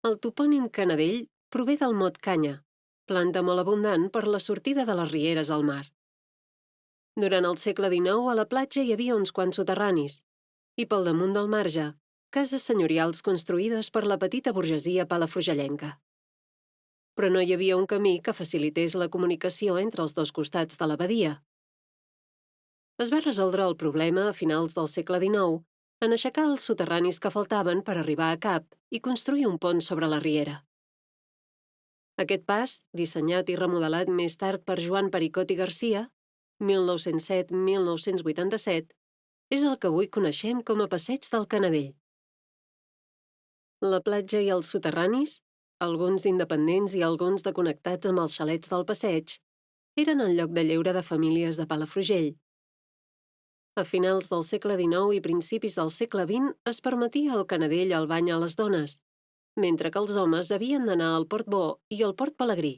El topònim Canadell prové del mot canya, planta molt abundant per la sortida de les rieres al mar. Durant el segle XIX a la platja hi havia uns quants soterranis i pel damunt del marge, cases senyorials construïdes per la petita burgesia palafrugellenca. Però no hi havia un camí que facilités la comunicació entre els dos costats de la badia. Es va resoldre el problema a finals del segle XIX en aixecar els soterranis que faltaven per arribar a cap i construir un pont sobre la riera. Aquest pas, dissenyat i remodelat més tard per Joan Pericot i Garcia, 1907-1987, és el que avui coneixem com a Passeig del Canadell. La platja i els soterranis, alguns independents i alguns de connectats amb els xalets del passeig, eren el lloc de lleure de famílies de Palafrugell. A finals del segle XIX i principis del segle XX es permetia al Canadell el bany a les dones, mentre que els homes havien d'anar al Port Bo i al Port Pelegrí.